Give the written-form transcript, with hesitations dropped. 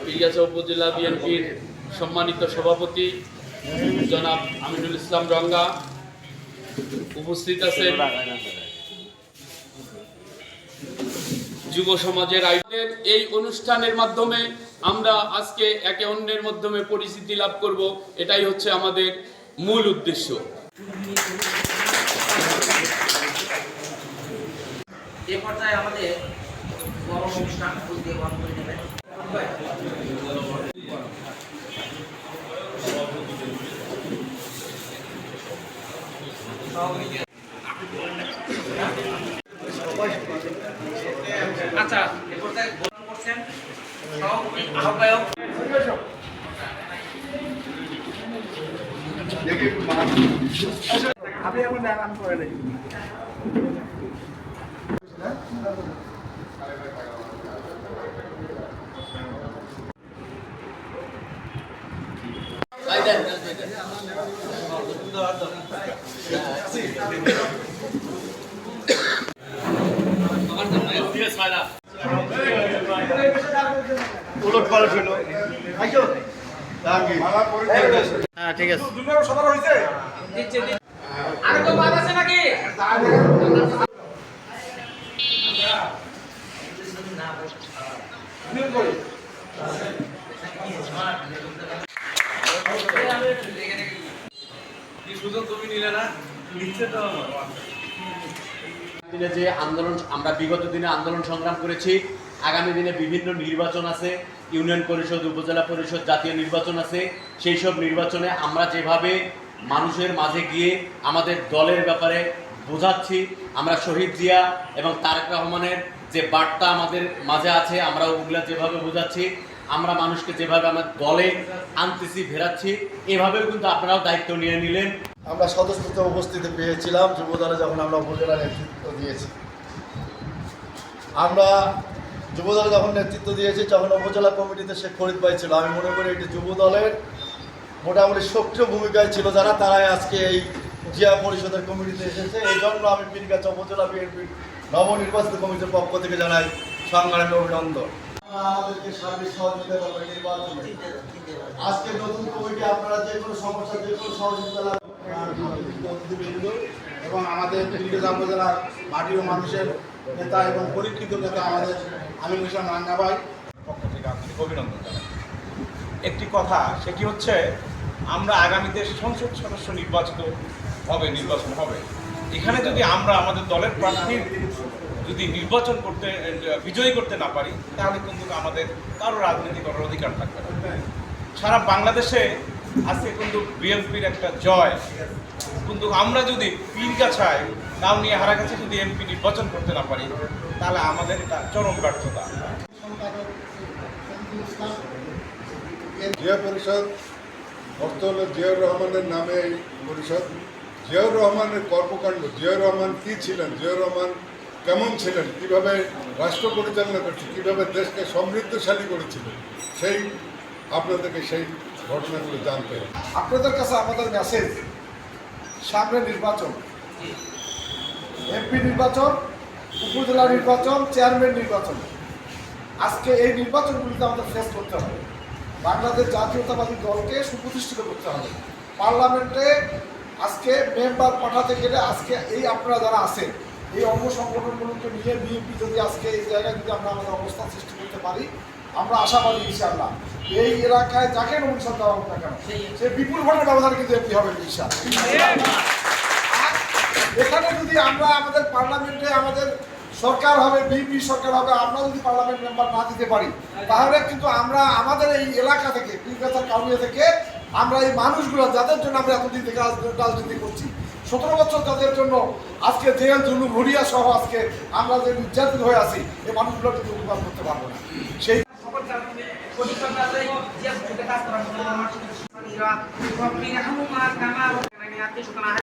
পীরগাছা উপজেলা বিএনপির সম্মানিত সভাপতি জনাব আমিনুল ইসলাম রঙ্গা উপস্থিত আছেন, যুব সমাজের আয়োজনের এই অনুষ্ঠানের মাধ্যমে আমরা আজকে একে অন্যের মাধ্যমে পরিচিতি লাভ করব, এটাই হচ্ছে আমাদের মূল উদ্দেশ্য। এ পর্যায়ে আমাদের বড় অনুষ্ঠান দিয়ে বন্ধ করে দেবেন। আচ্ছা, এ পর্যায়ে বরণ করছেন সভাপতি আহ্বায়ক আপনি এখন নাম করে নেই। হ্যাঁ, ঠিক আছে। আরে তো বাদ আছে নাকি? যে আন্দোলন আমরা বিগত দিনে আন্দোলন সংগ্রাম করেছি, আগামী দিনে বিভিন্ন নির্বাচন আছে, ইউনিয়ন পরিষদ, উপজেলা পরিষদ, জাতীয় নির্বাচন আছে। সেই সব নির্বাচনে আমরা যেভাবে মানুষের মাঝে গিয়ে আমাদের দলের ব্যাপারে বোঝাচ্ছি, আমরা শহীদ জিয়া এবং তারেক রহমানের যে বার্তা আমাদের মাঝে আছে, আমরা ওগুলা যেভাবে বোঝাচ্ছি, আমরা মানুষকে যেভাবে আমাদের দলে আনতেছি, ফেরাচ্ছি, এভাবেও কিন্তু আপনারাও দায়িত্ব নিয়ে নিলেন। আমরা সদস্যতে উপস্থিতি পেয়েছিলাম যুবদলে যখন আমরা উপজেলা নেতৃত্ব দিয়েছি। আমরা যুবদলে যখন নেতৃত্ব দিয়েছি, যখন উপজেলা কমিটিতে সে ফরিদ ভাই ছিল, আমি মনে করি এটি যুবদলের মোটামুটি সক্রিয় ভূমিকায় ছিল যারা, তারাই আজকে এই জিয়া পরিষদের কমিটিতে এসেছে। এই জন্য আমি পীরগাছা উপজেলা বিএনপির নবনির্বাচিত কমিটির পক্ষ থেকে জানাই সংগ্রামী অভিনন্দন। আমাদেরকে সার্বিক সহযোগিতা করবে নির্বাচনে। আজকে নতুন কমিটি আপনারা যে কোনো সমস্যা, যে কোনো সহযোগিতা এবং আমাদের পীরগাছা উপজেলার মাটি ও মানুষের নেতা এবং পরীক্ষিত নেতা আমাদের আমিনুল ইসলাম রাঙ্গা ভাই পক্ষ থেকে আপনাকে অভিনন্দন জানাই। একটি কথা, সেটি হচ্ছে আমরা আগামীতে সংসদ সদস্য নির্বাচন হবে। এখানে যদি আমরা আমাদের দলের প্রার্থীর যদি নির্বাচন করতে বিজয়ী করতে না পারি, তাহলে কিন্তু আমাদের কারো রাজনীতি করার অধিকার থাকবে না। সারা বাংলাদেশে আজকে কিন্তু বিএনপির একটা জয়, কিন্তু আমরা যদি পীরগাছায় নাম নিয়ে হারাগাছে যদি এমপি নির্বাচন করতে না পারি, তাহলে আমাদের এটা চরম ব্যর্থতা। জিয়া পরিষদ অর্থ হল জিয়াউর রহমানের নামে এই পরিষদ। জিয়াউর রহমানের কর্মকাণ্ড, জিয়াউর রহমান কী ছিলেন, জিয়াউর রহমান কেমন ছিলেন, কীভাবে রাষ্ট্র পরিচালনা করছে, কীভাবে দেশকে সমৃদ্ধশালী করেছিলেন, সেই আপনাদেরকে সেই ঘটনাগুলো জানতে হবে। আপনাদের কাছে আমাদের মেসেজ, সামনে নির্বাচন, এমপি নির্বাচন, উপজেলা নির্বাচন, চেয়ারম্যান নির্বাচন। আজকে এই নির্বাচনগুলিতে আমাদের ফেস করতে হবে। বাংলাদেশ জাতীয়তাবাদী দলকে সুপ্রতিষ্ঠিত করতে হবে। পার্লামেন্টে আজকে মেম্বার পাঠাতে গেলে আজকে এই আপনারা যারা আছেন, এই অঙ্গ সংগঠনগুলোকে নিয়ে বিএনপি যদি আজকে এই জায়গায় যদি আমরা আমাদের অবস্থান সৃষ্টি করতে পারি, আমরা আশাবাদী ইনশাআল্লাহ এই এলাকায় যাকে নমিনেশন দেওয়া হোক না কেন, সে বিপুল ভোটের ব্যবধানে কিন্তু এমপি হবে ইনশাআল্লাহ। এখানে যদি আমরা আমাদের পার্লামেন্টে আমাদের সরকার হবে, বিএনপি সরকার হবে, আমরা যদি পার্লামেন্ট মেম্বার না দিতে পারি, তাহলে কিন্তু আমরা আমাদের এই এলাকা থেকে, পীরগাছা কাউনিয়া থেকে, আমরা এই মানুষগুলো যাদের জন্য আমরা এতদিন থেকে রাজনীতি করছি, 17 বছর যাদের জন্য আজকে জেল জুলুম হরিয়া সহ আজকে আমরা যে নির্যাতিত হয়ে আছি, এই মানুষগুলো কিন্তু উপকার করতে পারবো না। সেই সকল